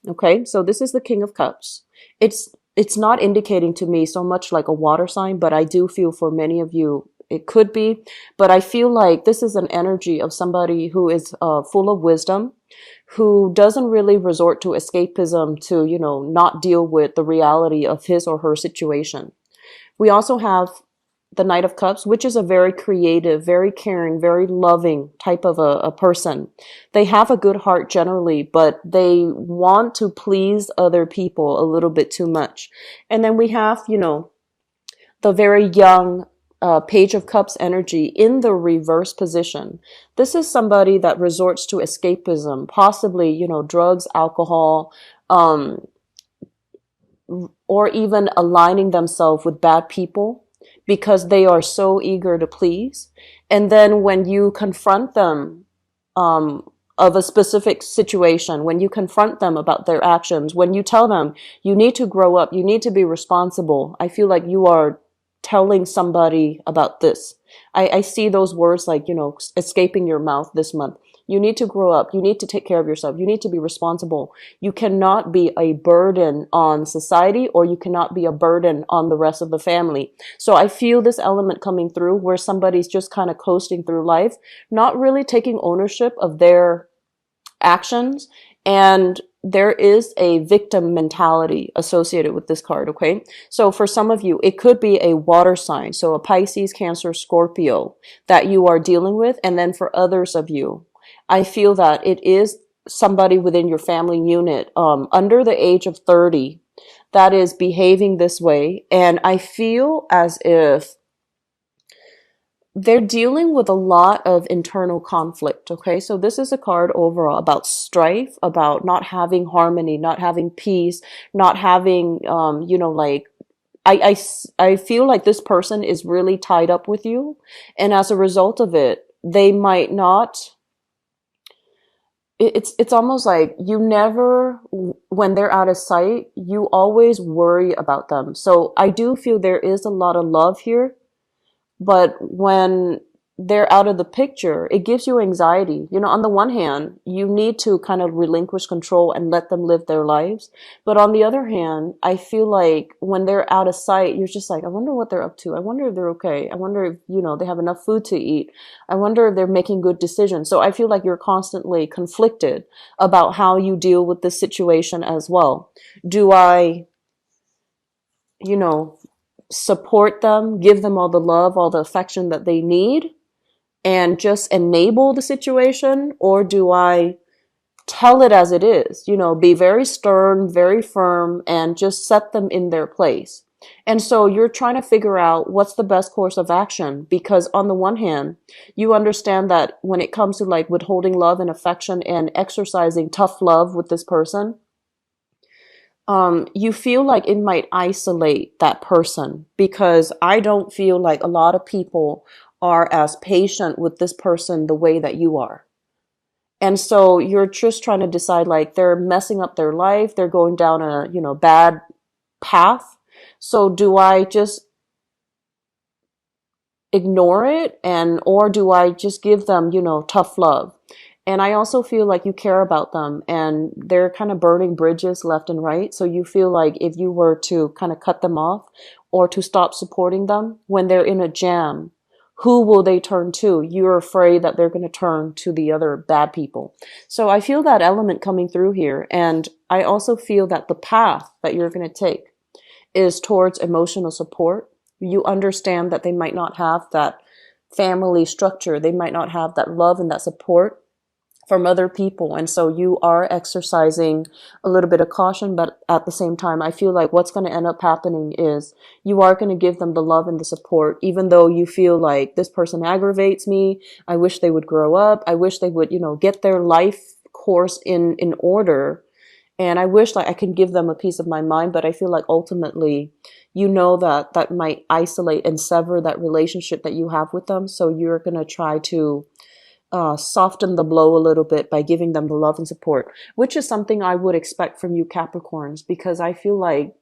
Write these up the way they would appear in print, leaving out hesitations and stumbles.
Okay, so this is the King of Cups. It's not indicating to me so much like a water sign, but I do feel for many of you it could be. But I feel like this is an energy of somebody who is full of wisdom, who doesn't really resort to escapism to, not deal with the reality of his or her situation. We also have the Knight of Cups, which is a very creative, very caring, very loving type of a person. They have a good heart generally, but they want to please other people a little bit too much. And then we have, the very young Page of Cups energy in the reverse position. This is somebody that resorts to escapism, possibly, drugs, alcohol, um, or even aligning themselves with bad people because they are so eager to please. And then when you confront them of a specific situation, when you confront them about their actions, when you tell them you need to grow up, you need to be responsible, I feel like you are telling somebody about this. I see those words like, escaping your mouth this month. You need to grow up. You need to take care of yourself. You need to be responsible. You cannot be a burden on society, or you cannot be a burden on the rest of the family. So I feel this element coming through where somebody's just kind of coasting through life, not really taking ownership of their actions. And there is a victim mentality associated with this card, okay? So for some of you, it could be a water sign, so a Pisces, Cancer, Scorpio that you are dealing with. And then for others of you, I feel that it is somebody within your family unit under the age of 30 that is behaving this way. And I feel as if they're dealing with a lot of internal conflict. Okay, so this is a card overall about strife, about not having harmony, not having peace, not having, like, I feel like this person is really tied up with you. And as a result of it, they might not. It's almost like you never, when they're out of sight, you always worry about them. So I do feel there is a lot of love here, but when they're out of the picture, it gives you anxiety. On the one hand, you need to kind of relinquish control and let them live their lives. But on the other hand, I feel like when they're out of sight, you're just like, I wonder what they're up to. I wonder if they're okay. I wonder if, they have enough food to eat. I wonder if they're making good decisions. So I feel like you're constantly conflicted about how you deal with this situation as well. Do I, you know, support them, give them all the love, all the affection that they need, and just enable the situation? Or do I tell it as it is, be very stern, very firm, and just set them in their place? And so you're trying to figure out what's the best course of action, because on the one hand, you understand that when it comes to like withholding love and affection and exercising tough love with this person, you feel like it might isolate that person, because I don't feel like a lot of people are as patient with this person the way that you are. And so you're just trying to decide, like, they're messing up their life, they're going down a, bad path. So do I just ignore it, or do I just give them, tough love? And I also feel like you care about them, and they're kind of burning bridges left and right. So you feel like if you were to kind of cut them off or to stop supporting them when they're in a jam, who will they turn to? You're afraid that they're going to turn to the other bad people. So I feel that element coming through here. And I also feel that the path that you're going to take is towards emotional support. You understand that they might not have that family structure. They might not have that love and that support from other people. And so you are exercising a little bit of caution, but at the same time, I feel like what's going to end up happening is you are going to give them the love and the support, even though you feel like this person aggravates me. I wish they would grow up. I wish they would, get their life course in order. And I wish like I could give them a piece of my mind, but I feel like ultimately, that might isolate and sever that relationship that you have with them. So you're going to try to soften the blow a little bit by giving them the love and support, which is something I would expect from you Capricorns, because I feel like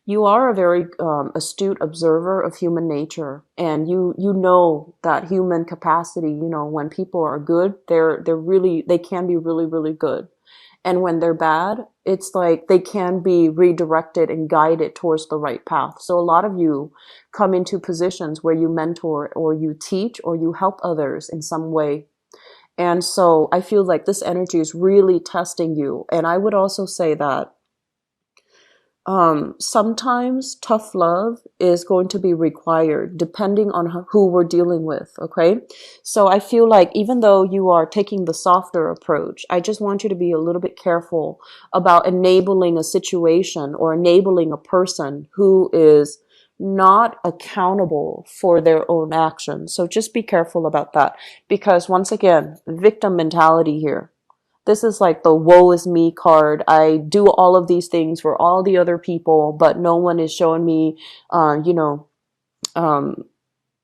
you are a very astute observer of human nature, and you know that human capacity. When people are good, they can be really, really good. And when they're bad, it's like they can be redirected and guided towards the right path. So a lot of you come into positions where you mentor or you teach or you help others in some way. And so I feel like this energy is really testing you. And I would also say that sometimes tough love is going to be required depending on who we're dealing with. Okay. So I feel like even though you are taking the softer approach, I just want you to be a little bit careful about enabling a situation or enabling a person who is not accountable for their own actions. So just be careful about that, because once again, victim mentality here. This is like the woe is me card. I do all of these things for all the other people, but no one is showing me, you know, um,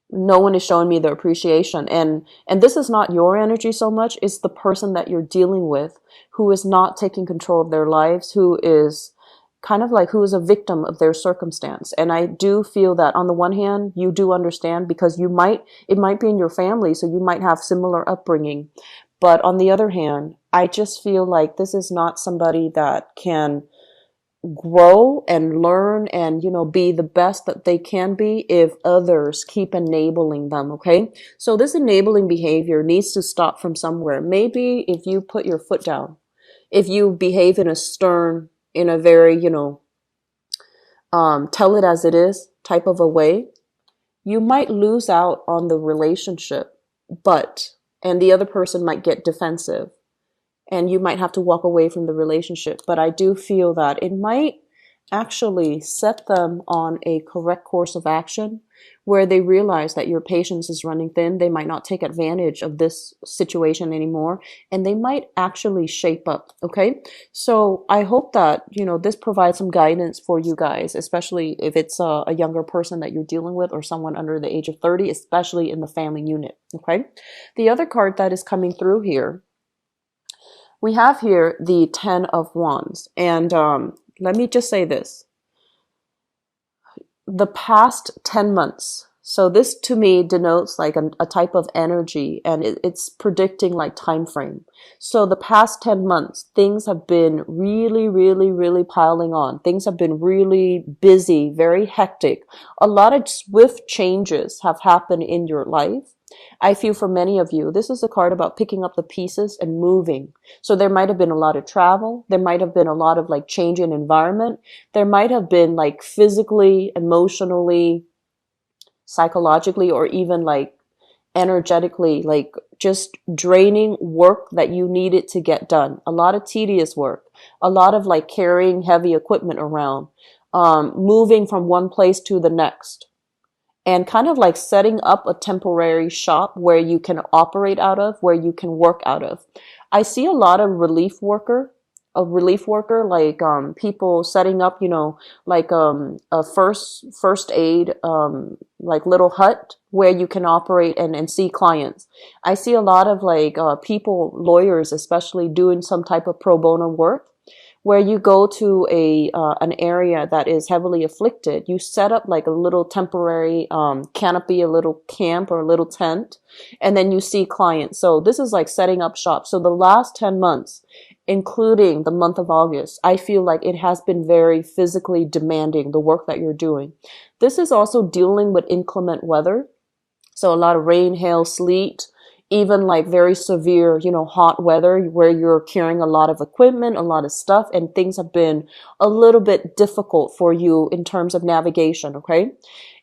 no one is showing me the appreciation. And this is not your energy so much. It's the person that you're dealing with who is not taking control of their lives, who is kind of like who is a victim of their circumstance. And I do feel that on the one hand, you do understand because it might be in your family, so you might have similar upbringing. But on the other hand, I just feel like this is not somebody that can grow and learn and, be the best that they can be if others keep enabling them. Okay. So this enabling behavior needs to stop from somewhere. Maybe if you put your foot down, if you behave in a very, tell it as it is type of a way, you might lose out on the relationship, and the other person might get defensive and you might have to walk away from the relationship. But I do feel that it might actually set them on a correct course of action where they realize that your patience is running thin. They might not take advantage of this situation anymore, and they might actually shape up. Okay. So I hope that, this provides some guidance for you guys, especially if it's a younger person that you're dealing with or someone under the age of 30, especially in the family unit. Okay. The other card that is coming through here, we have here the 10 of Wands. And let me just say this. The past 10 months. So this to me denotes like a type of energy, and it's predicting like time frame. So the past 10 months, things have been really, really, really piling on. Things have been really busy, very hectic. A lot of swift changes have happened in your life. I feel for many of you, this is a card about picking up the pieces and moving. So there might have been a lot of travel. There might have been a lot of like change in environment. There might have been like physically, emotionally, psychologically, or even like energetically, like just draining work that you needed to get done. A lot of tedious work, a lot of like carrying heavy equipment around, moving from one place to the next, and kind of like setting up a temporary shop where you can operate out of, where you can work out of. I see a lot of a relief worker, like people setting up, like a first aid like little hut where you can operate and see clients. I see a lot of like people, lawyers especially, doing some type of pro bono work where you go to an area that is heavily afflicted. You set up like a little temporary canopy, a little camp or a little tent, and then you see clients. So this is like setting up shop. So the last 10 months, including the month of August, I feel like it has been very physically demanding, the work that you're doing. This is also dealing with inclement weather. So a lot of rain, hail, sleet, even like very severe, hot weather where you're carrying a lot of equipment, a lot of stuff, and things have been a little bit difficult for you in terms of navigation. Okay.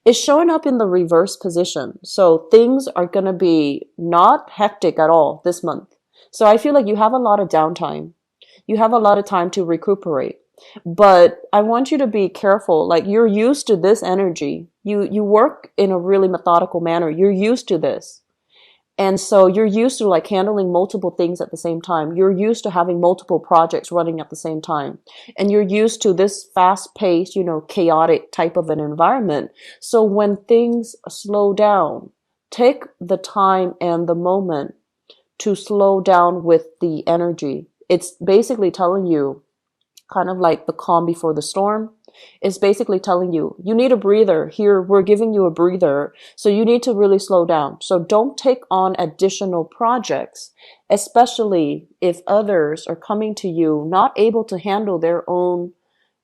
It's showing up in the reverse position. So things are going to be not hectic at all this month. So I feel like you have a lot of downtime. You have a lot of time to recuperate. But I want you to be careful. Like, you're used to this energy. You work in a really methodical manner. You're used to this. And so you're used to like handling multiple things at the same time. You're used to having multiple projects running at the same time. And you're used to this fast paced, chaotic type of an environment. So when things slow down, take the time and the moment to slow down with the energy. It's basically telling you kind of like the calm before the storm. It's basically telling you, you need a breather. Here, we're giving you a breather. So you need to really slow down. So don't take on additional projects, especially if others are coming to you not able to handle their own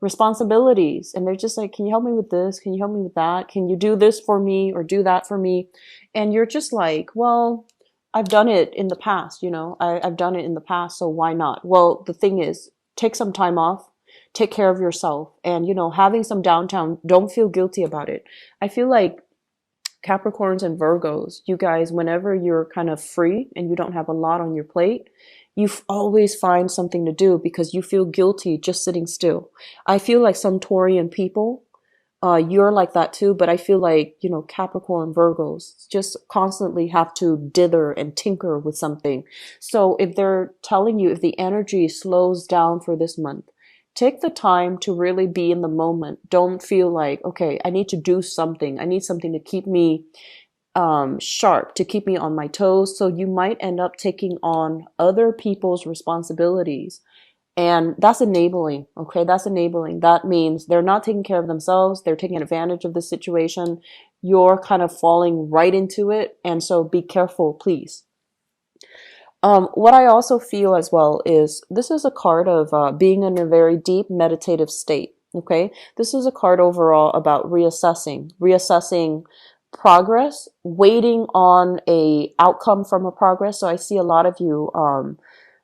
responsibilities. And they're just like, can you help me with this? Can you help me with that? Can you do this for me or do that for me? And you're just like, well, I've done it in the past, I've done it in the past, so why not? Well, the thing is, take some time off, take care of yourself, and, having some downtime, don't feel guilty about it. I feel like Capricorns and Virgos, you guys, whenever you're kind of free and you don't have a lot on your plate, you always find something to do because you feel guilty just sitting still. I feel like some Taurian people, you're like that too, but I feel like, Capricorn, Virgos just constantly have to dither and tinker with something. So if they're telling you, if the energy slows down for this month, take the time to really be in the moment. Don't feel like, okay, I need to do something. I need something to keep me sharp, to keep me on my toes. So you might end up taking on other people's responsibilities. And that's enabling. Okay, that's enabling. That means they're not taking care of themselves. They're taking advantage of the situation. You're kind of falling right into it. And so be careful, please. What I also feel as well is this is a card of being in a very deep meditative state. Okay, this is a card overall about reassessing progress, waiting on a outcome from a progress. So I see a lot of you.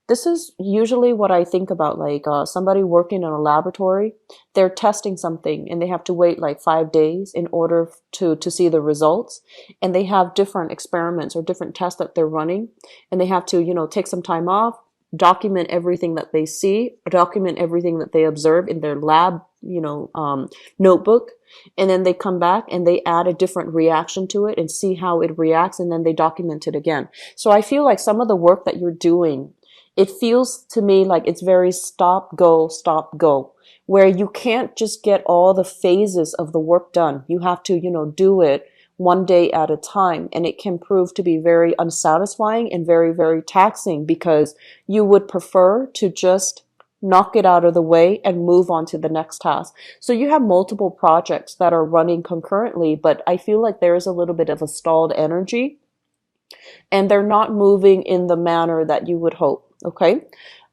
This is usually what I think about, like somebody working in a laboratory. They're testing something and they have to wait like 5 days in order to see the results. And they have different experiments or different tests that they're running. And they have to, take some time off, document everything that they see, document everything that they observe in their lab, notebook. And then they come back and they add a different reaction to it and see how it reacts. And then they document it again. So I feel like some of the work that you're doing, it feels to me like it's very stop, go, where you can't just get all the phases of the work done. You have to, do it one day at a time. And it can prove to be very unsatisfying and very, very taxing because you would prefer to just knock it out of the way and move on to the next task. So you have multiple projects that are running concurrently, but I feel like there is a little bit of a stalled energy and they're not moving in the manner that you would hope. Okay.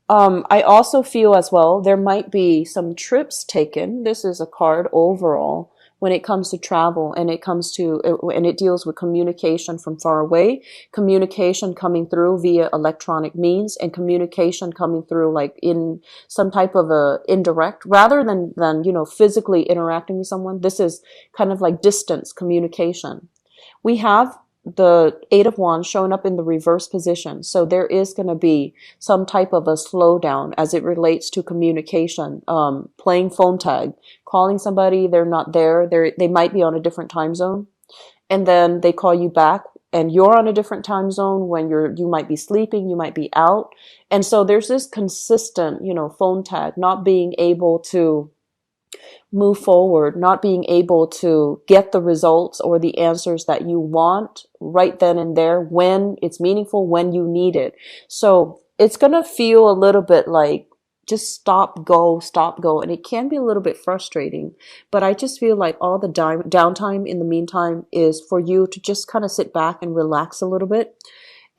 I also feel as well, there might be some trips taken. This is a card overall when it comes to travel and it deals with communication from far away, communication coming through via electronic means, and communication coming through like in some type of a indirect rather than, physically interacting with someone. This is kind of like distance communication. We have the Eight of Wands showing up in the reverse position. So there is going to be some type of a slowdown as it relates to communication, playing phone tag, calling somebody, they're not there. They might be on a different time zone. And then they call you back and you're on a different time zone when you might be sleeping, you might be out. And so there's this consistent, phone tag, not being able to move forward, not being able to get the results or the answers that you want right then and there when it's meaningful, when you need it. So it's going to feel a little bit like just stop, go. And it can be a little bit frustrating, but I just feel like all the downtime in the meantime is for you to just kind of sit back and relax a little bit.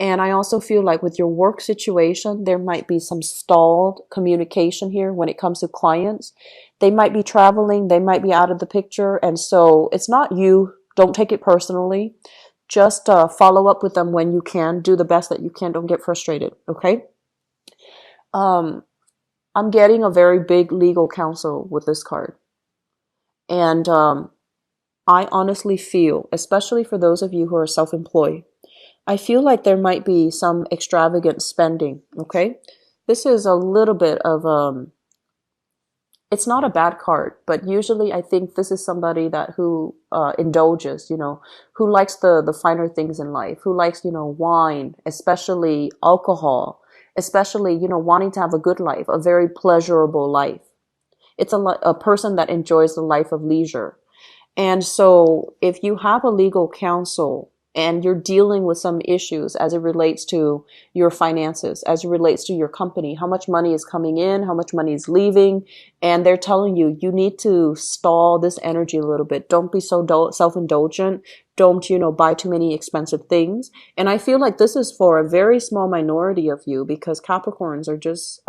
And I also feel like with your work situation, there might be some stalled communication here when it comes to clients. They might be traveling, they might be out of the picture. And so it's not you. Don't take it personally. Just follow up with them when you can. Do the best that you can. Don't get frustrated. Okay. I'm getting a very big legal counsel with this card. And I honestly feel, especially for those of you who are self-employed, I feel like there might be some extravagant spending, okay? This is a little bit of, it's not a bad card, but usually I think this is somebody who indulges, who likes the finer things in life, who likes, wine, especially alcohol, especially, wanting to have a good life, a very pleasurable life. It's a person that enjoys the life of leisure. And so if you have a legal counsel and you're dealing with some issues as it relates to your finances, as it relates to your company, how much money is coming in, how much money is leaving, and they're telling you, you need to stall this energy a little bit. Don't be so self-indulgent. Don't, buy too many expensive things. And I feel like this is for a very small minority of you, because Capricorns are just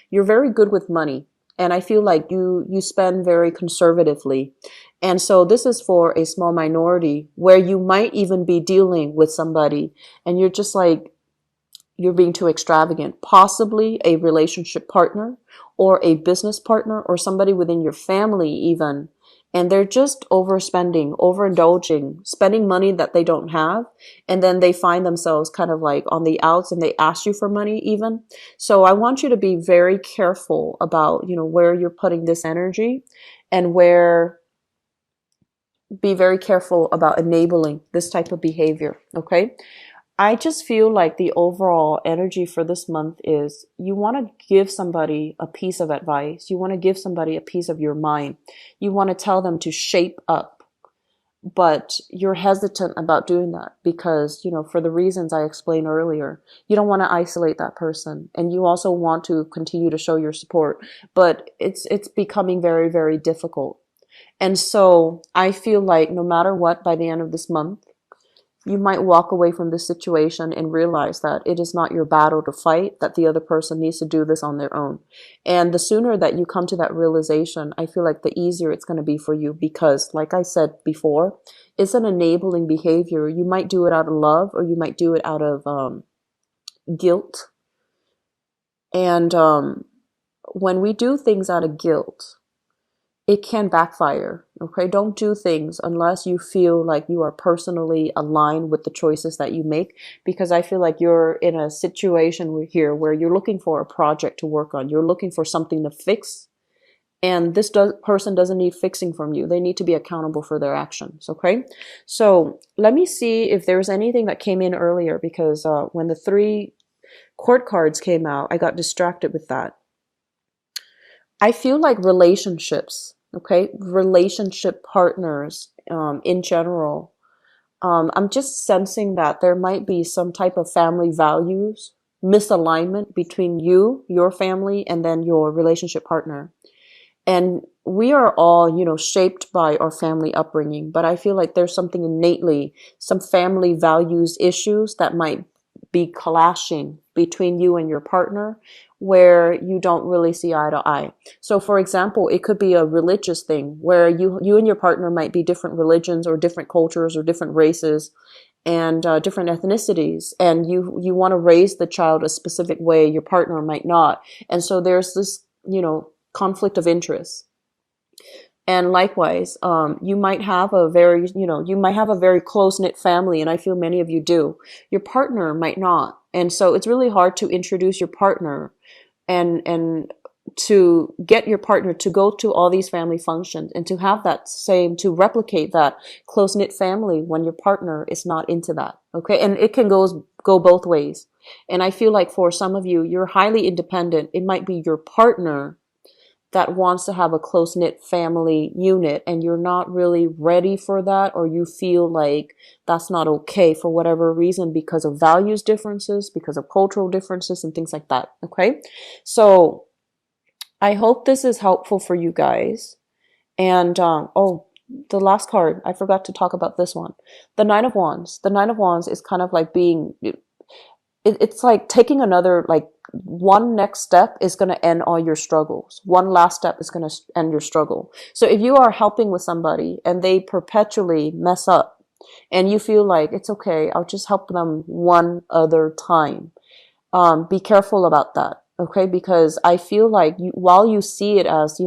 you're very good with money. And I feel like you spend very conservatively. And so this is for a small minority where you might even be dealing with somebody and you're just like, you're being too extravagant, possibly a relationship partner or a business partner or somebody within your family even. And they're just overspending, overindulging, spending money that they don't have. And then they find themselves kind of like on the outs and they ask you for money even. So I want you to be very careful about, where you're putting this energy and be very careful about enabling this type of behavior. Okay. I just feel like the overall energy for this month is you want to give somebody a piece of advice. You want to give somebody a piece of your mind. You want to tell them to shape up, but you're hesitant about doing that because, for the reasons I explained earlier, you don't want to isolate that person. And you also want to continue to show your support, but it's becoming very, very difficult. And so I feel like no matter what, by the end of this month, you might walk away from this situation and realize that it is not your battle to fight, that the other person needs to do this on their own. And the sooner that you come to that realization, I feel like the easier it's going to be for you because, like I said before, it's an enabling behavior. You might do it out of love or you might do it out of guilt. And when we do things out of guilt, it can backfire. Okay, don't do things unless you feel like you are personally aligned with the choices that you make, because I feel like you're in a situation here where you're looking for a project to work on. You're looking for something to fix, and this person doesn't need fixing from you. They need to be accountable for their actions. Okay, so let me see if there's anything that came in earlier, because when the 3 court cards came out, I got distracted with that. I feel like relationships, okay, relationship partners in general, I'm just sensing that there might be some type of family values misalignment between you, your family, and then your relationship partner. And we are all, shaped by our family upbringing, but I feel like there's something innately, some family values issues that might be clashing between you and your partner, where you don't really see eye to eye. So for example, it could be a religious thing where you and your partner might be different religions or different cultures or different races and different ethnicities, and you want to raise the child a specific way, your partner might not. And so there's this, conflict of interest. And likewise, you might have a very close-knit family, and I feel many of you do. Your partner might not. And so it's really hard to introduce your partner and to get your partner to go to all these family functions and to have to replicate that close-knit family when your partner is not into that. Okay. And it can go both ways. And I feel like for some of you, you're highly independent. It might be your partner that wants to have a close-knit family unit and you're not really ready for that, or you feel like that's not okay for whatever reason because of values differences, because of cultural differences and things like that. Okay. So I hope this is helpful for you guys. And, the last card, I forgot to talk about this one. The 9 of Wands. The 9 of Wands is kind of like it's like taking another, like one next step is going to end all your struggles. One last step is going to end your struggle. So if you are helping with somebody and they perpetually mess up and you feel like it's okay, I'll just help them one other time. Be careful about that. Okay. Because I feel like while you see it as,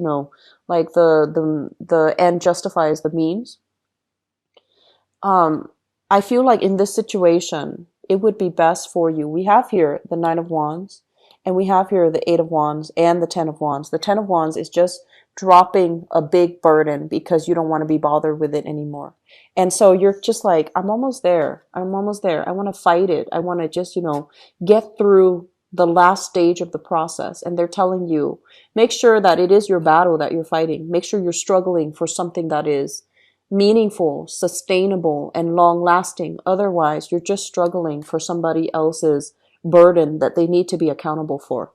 like the end justifies the means. I feel like in this situation, it would be best for you. We have here the 9 of Wands, and we have here the 8 of Wands and the 10 of Wands. The 10 of Wands is just dropping a big burden because you don't want to be bothered with it anymore. And so you're just like, I'm almost there. I'm almost there. I want to fight it. I want to just, get through the last stage of the process. And they're telling you, make sure that it is your battle that you're fighting. Make sure you're struggling for something that is meaningful, sustainable, and long lasting. Otherwise, you're just struggling for somebody else's burden that they need to be accountable for.